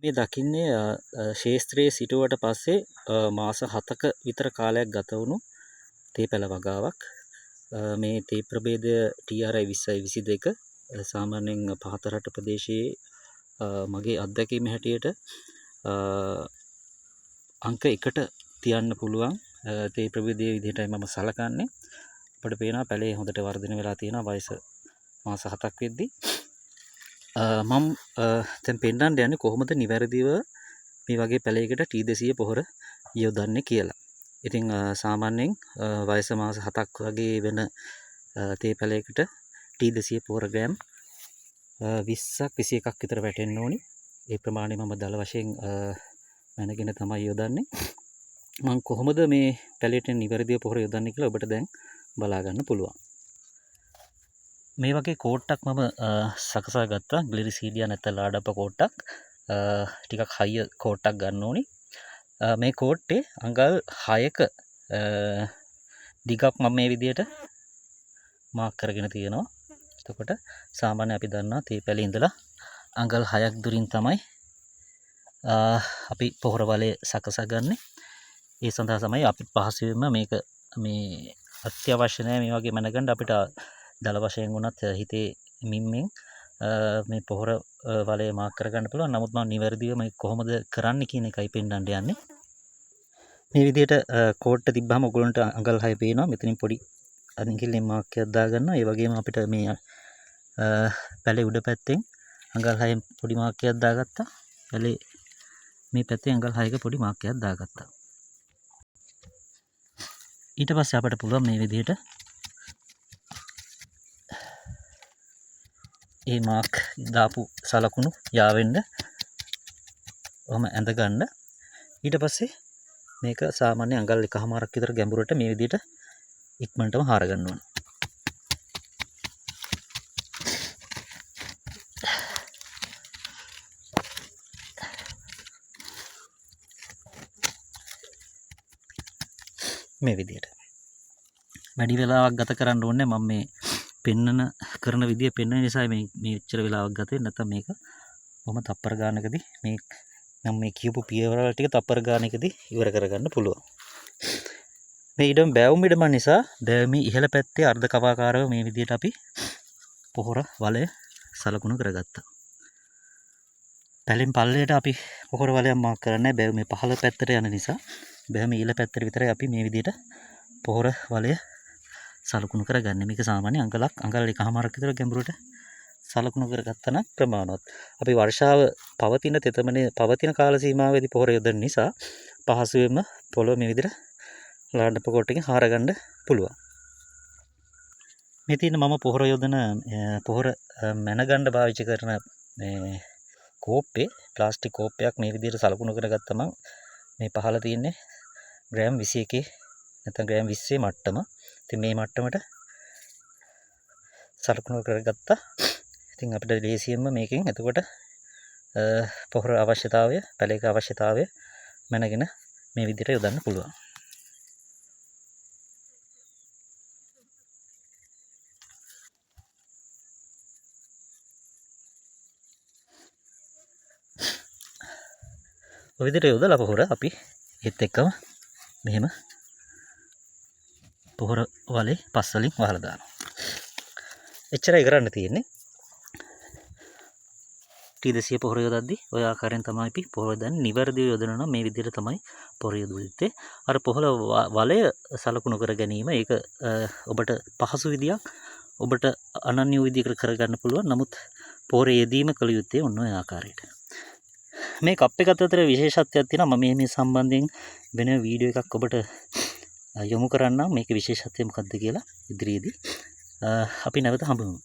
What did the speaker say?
මේ දකින්නේ ශේස්ත්‍රයේ සිටුවට පස්සේ මාස 7ක විතර කාලයක් ගත වුණු තේ පැළ වගාවක්. මේ තේ ප්‍රභේදය TRI 20යි 22 සාමාන්‍යයෙන් පහත රට ප්‍රදේශයේ මගේ අත්දැකීම හැටියට අංක 1ට තියන්න පුළුවන් තේ ප්‍රභේදයේ විදිහටයි මම සලකන්නේ. අපිට පේනවා පැලේ හොඳට වර්ධනය වෙලා තියෙනවා වයස මාස 7ක් වෙද්දී. මම දැන් පෙන්නන්න යන්නේ කොහොමද නිවැරදිව මේ වගේ පැලයකට T200 පොහොර යොදන්නේ කියලා. ඉතින් සාමාන්‍යයෙන් වයස මාස 7ක් වගේ වෙන තේ පැලයකට T200 පොහොර ග්‍රෑම් 20ක් 21ක් විතර වැටෙන්න ඕනි. ඒ ප්‍රමාණය මම දල වශයෙන් මැනගෙන තමයි යොදන්නේ. මම කොහොමද මේ පැලයට නිවැරදිව පොහොර යොදන්නේ කියලා ඔබට දැන් බලා ගන්න පුළුවන්. මේ වගේ කෝට්ටක් මම සකසා ගත්තා. ග්ලිරිසීඩියා නැත්නම් ලාඩප්ප කෝට්ටක්. ටිකක් හයිය කෝට්ටක් ගන්න ඕනි. මේ කෝට්ටේ අඟල් 6ක දිගක් මම මේ විදිහට මාක් කරගෙන තියෙනවා. එතකොට සාමාන්‍ය අපි දන්නවා තේ පැලේ ඉඳලා අඟල් 6ක් දුරින් තමයි අපි පොහොර වලේ සකසා ගන්නෙ. ඒ සඳහා තමයි අපි පහසුවෙන්ම මේක මේ අත්‍යවශ්‍ය නැහැ මේ වගේ මැනගන්න අපිට දල වශයෙන් වුණත් හිතේ මිම්මෙන් මේ පොහොර වලේ මාක් කරගන්න පුළුවන්. නමුත් මම නිවැරදිව මේ කොහොමද කරන්නේ කියන එකයි පෙන්වන්න යන්නේ. මේ විදිහට කෝට්ට තිබ්බහම ඔයගොල්ලන්ට අඟල් 6 පේනවා. මෙතනින් පොඩි අඟිල්ලෙන් මාක් එකක් දාගන්නවා. ඒ වගේම අපිට මේ පැලේ උඩ පැත්තෙන් අඟල් 6න් පොඩි මාක් එකක් දාගත්තා. පැලේ මේ පැත්තේ අඟල් 6ක පොඩි මාක් එකක් දාගත්තා. ඊට පස්සේ අපිට පුළුවන් මේ විදිහට ඒ මාක් දාපු සලකුණු යාවෙන්න ඔහම ඇඳ ගන්න. ඊට පස්සේ මේක සාමාන්‍ය අඟල් 1කමාරක් විතර ගැඹුරට මේ විදිහට ඉක්මනටම හාර ගන්න ඕන. මේ විදිහට වැඩි වෙලාවක් ගත කරන්න ඕනේ. මම මේ කරන විදිය පෙන්වන නිසා මේ මෙච්චර වෙලාවක් ගත වෙන්නේ. නැත්නම් මේක කොහොම තප්පර ගානකදී මම මේ කියපු පියවරවල ටික තප්පර ගානකදී ඉවර කරගන්න පුළුවන්. මේ ඉඩම බෑවුම් ඉඩම නිසා බෑවුමේ ඉහළ පැත්තේ අර්ධ කවාකාරව මේ විදිහට අපි පොහොර වලය සලකුණු කරගත්තා. පැලෙන් පල්ලයට අපි පොහොර වලයක් මාක් කරන්නේ බෑවුමේ පහළ පැත්තට යන නිසා බෑවුමේ ඉහළ පැත්තට විතරයි අපි මේ විදිහට පොහොර වලය සලකුණු කරගන්නේ. මේක සාමාන්‍ය අඟල් 1කමාරක් විතර ගැඹුරට සලකුණු කරගත්තා නම් ප්‍රමාණවත්. අපි වර්ෂාව පවතින තෙතමනේ පවතින කාල සීමාවෙදී පොහොර යොදන නිසා පහසුවෙන්ම පොළොව මේ විදිහට ලාඩප්ප කොටකින් හාරගන්න පුළුවන්. මේ තියෙන මම පොහොර යොදන පොහොර මැනගන්න පාවිච්චි කරන මේ කෝප්පේ ප්ලාස්ටික් කෝප්පයක් මේ විදිහට සලකුණු කරගත්තම මේ පහළ තියෙන්නේ ග්‍රෑම් 21 නැත්නම් ග්‍රෑම් 20 මට්ටම. ඉතින් මේ මට්ටමට සලකුණු කරගත්තා. ඉතින් අපිට ලේසියෙන්ම මේකෙන් එතකොට පොහොර අවශ්‍යතාවය, පැලයක අවශ්‍යතාවය මැනගෙන මේ විදිහට යොදන්න පුළුවන්. ඔය විදිහට යොදලා පොහොර අපි ඒත් එක්කම මෙහෙම පොහොර වලේ පස් වලින් වහලා දානවා. එච්චරයි කරන්න තියෙන්නේ. T200 පොහොර යොදද්දී ඔය ආකාරයෙන් තමයි අපි පොහොර දාන්නේ. නිවැරදිව යොදනවා නම් මේ විදිහට තමයි පොහොර යොදුත්තේ. අර පොහොර වලය සලකුණු කර ගැනීම ඒක ඔබට පහසු විදියක්, ඔබට අනන්‍ය විදියකට කරගන්න පුළුවන්. නමුත් පොහොර යෙදීම කළ යුත්තේ ඔන්න ඔය ආකාරයට. මේ කප් එක අතර විශේෂත්වයක් තියෙනවා. මම මේ සම්බන්ධයෙන් වෙන වීඩියෝ එකක් ඔබට යොමු කරන්නම්. මේකේ විශේෂත්වය මොකක්ද කියලා ඉදිරියේදී අපි නැවත හමුවෙමු.